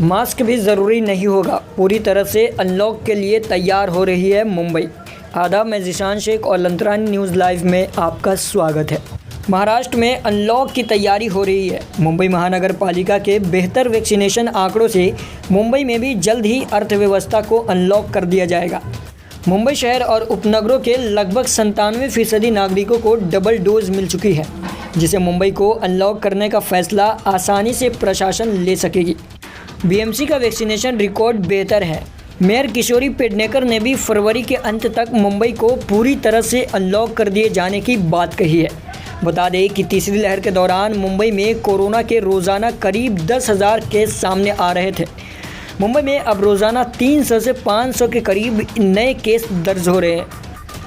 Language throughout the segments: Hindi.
मास्क भी ज़रूरी नहीं होगा, पूरी तरह से अनलॉक के लिए तैयार हो रही है मुंबई। आदाब, मैं ज़ीशान शेख और लंतरानी न्यूज़ लाइव में आपका स्वागत है। महाराष्ट्र में अनलॉक की तैयारी हो रही है। मुंबई महानगर पालिका के बेहतर वैक्सीनेशन आंकड़ों से मुंबई में भी जल्द ही अर्थव्यवस्था को अनलॉक कर दिया जाएगा। मुंबई शहर और उपनगरों के लगभग 97% नागरिकों को डबल डोज मिल चुकी है, जिसे मुंबई को अनलॉक करने का फैसला आसानी से प्रशासन ले सकेगी। बीएमसी का वैक्सीनेशन रिकॉर्ड बेहतर है। मेयर किशोरी पेडनेकर ने भी फरवरी के अंत तक मुंबई को पूरी तरह से अनलॉक कर दिए जाने की बात कही है। बता दें कि तीसरी लहर के दौरान मुंबई में कोरोना के रोज़ाना करीब 10,000 केस सामने आ रहे थे। मुंबई में अब रोज़ाना 300 से 500 के करीब नए केस दर्ज हो रहे हैं।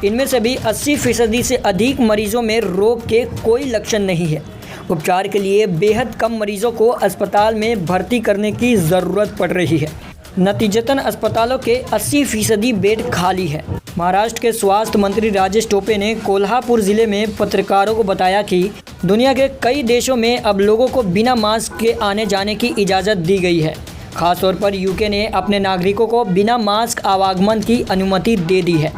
इनमें से भी 80% से अधिक मरीजों में रोग के कोई लक्षण नहीं है। उपचार के लिए बेहद कम मरीजों को अस्पताल में भर्ती करने की ज़रूरत पड़ रही है। नतीजतन अस्पतालों के 80% बेड खाली है। महाराष्ट्र के स्वास्थ्य मंत्री राजेश टोपे ने कोल्हापुर ज़िले में पत्रकारों को बताया कि दुनिया के कई देशों में अब लोगों को बिना मास्क के आने जाने की इजाज़त दी गई है। खासतौर पर यूके ने अपने नागरिकों को बिना मास्क आवागमन की अनुमति दे दी है।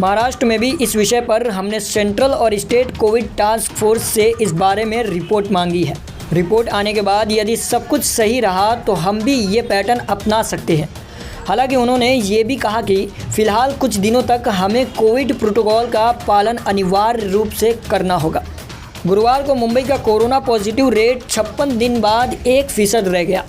महाराष्ट्र में भी इस विषय पर हमने सेंट्रल और स्टेट कोविड टास्क फोर्स से इस बारे में रिपोर्ट मांगी है। रिपोर्ट आने के बाद यदि सब कुछ सही रहा तो हम भी ये पैटर्न अपना सकते हैं। हालांकि उन्होंने ये भी कहा कि फ़िलहाल कुछ दिनों तक हमें कोविड प्रोटोकॉल का पालन अनिवार्य रूप से करना होगा। गुरुवार को मुंबई का कोरोना पॉजिटिव रेट 56 दिन बाद 1% रह गया।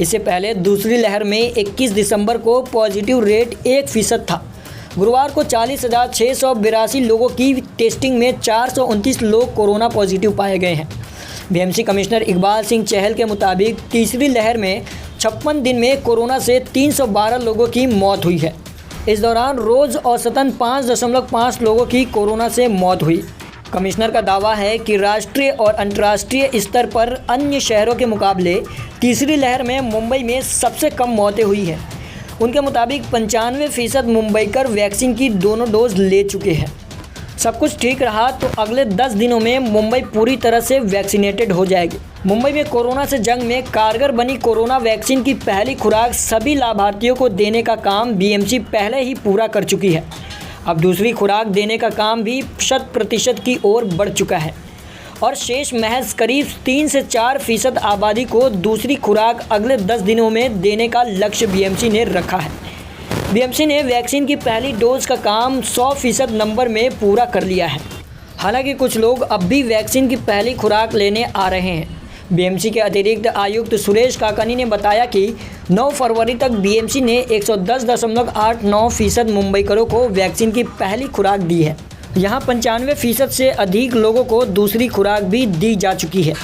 इससे पहले दूसरी लहर में 21 दिसंबर को पॉजिटिव रेट 1% था। गुरुवार को 40,682 लोगों की टेस्टिंग में 429 लोग कोरोना पॉजिटिव पाए गए हैं। बीएमसी कमिश्नर इकबाल सिंह चहल के मुताबिक तीसरी लहर में 56 दिन में कोरोना से 312 लोगों की मौत हुई है। इस दौरान रोज़ औसतन 5.5 लोगों की कोरोना से मौत हुई। कमिश्नर का दावा है कि राष्ट्रीय और अंतर्राष्ट्रीय स्तर पर अन्य शहरों के मुकाबले तीसरी लहर में मुंबई में सबसे कम मौतें हुई हैं। उनके मुताबिक 95% मुंबईकर वैक्सीन की दोनों डोज ले चुके हैं। सब कुछ ठीक रहा तो अगले 10 दिनों में मुंबई पूरी तरह से वैक्सीनेटेड हो जाएगी। मुंबई में कोरोना से जंग में कारगर बनी कोरोना वैक्सीन की पहली खुराक सभी लाभार्थियों को देने का काम बीएमसी पहले ही पूरा कर चुकी है। अब दूसरी खुराक देने का काम भी 100% की ओर बढ़ चुका है और शेष महज करीब 3 से 4% आबादी को दूसरी खुराक अगले 10 दिनों में देने का लक्ष्य बीएमसी ने रखा है। बीएमसी ने वैक्सीन की पहली डोज का काम 100% नंबर में पूरा कर लिया है। हालांकि कुछ लोग अब भी वैक्सीन की पहली खुराक लेने आ रहे हैं। बीएमसी के अतिरिक्त आयुक्त सुरेश काकानी ने बताया कि 9 फरवरी तक बीएमसी ने 110.89% मुंबईकरों को वैक्सीन की पहली खुराक दी है। यहाँ 95% से अधिक लोगों को दूसरी खुराक भी दी जा चुकी है।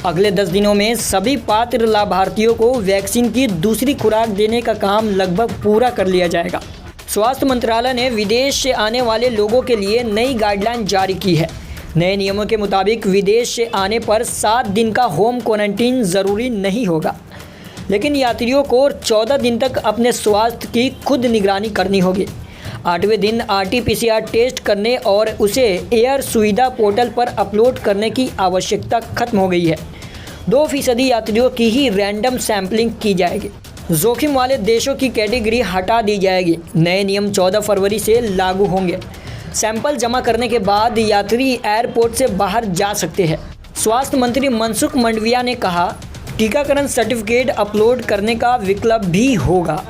अगले 10 दिनों में सभी पात्र लाभार्थियों को वैक्सीन की दूसरी खुराक देने का काम लगभग पूरा कर लिया जाएगा। स्वास्थ्य मंत्रालय ने विदेश से आने वाले लोगों के लिए नई गाइडलाइन जारी की है। नए नियमों के मुताबिक विदेश से आने पर 7 दिन का होम क्वारंटीन ज़रूरी नहीं होगा, लेकिन यात्रियों को 14 दिन तक अपने स्वास्थ्य की खुद निगरानी करनी होगी। 8वें दिन RT-PCR टेस्ट करने और उसे एयर सुविधा पोर्टल पर अपलोड करने की आवश्यकता खत्म हो गई है। 2% यात्रियों की ही रैंडम सैंपलिंग की जाएगी। जोखिम वाले देशों की कैटेगरी हटा दी जाएगी। नए नियम 14 फरवरी से लागू होंगे। सैंपल जमा करने के बाद यात्री एयरपोर्ट से बाहर जा सकते हैं। स्वास्थ्य मंत्री मनसुख मंडाविया ने कहा, टीकाकरण सर्टिफिकेट अपलोड करने का विकल्प भी होगा।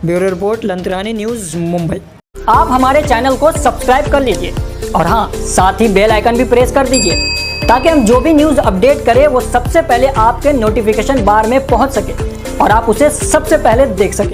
Bureau report, Lantarani news, Mumbai. आप हमारे चैनल को सब्सक्राइब कर लीजिए और हाँ, साथ ही बेल आइकन भी प्रेस कर दीजिए ताकि हम जो भी न्यूज़ अपडेट करें वो सबसे पहले आपके नोटिफिकेशन बार में पहुंच सके और आप उसे सबसे पहले देख सकें।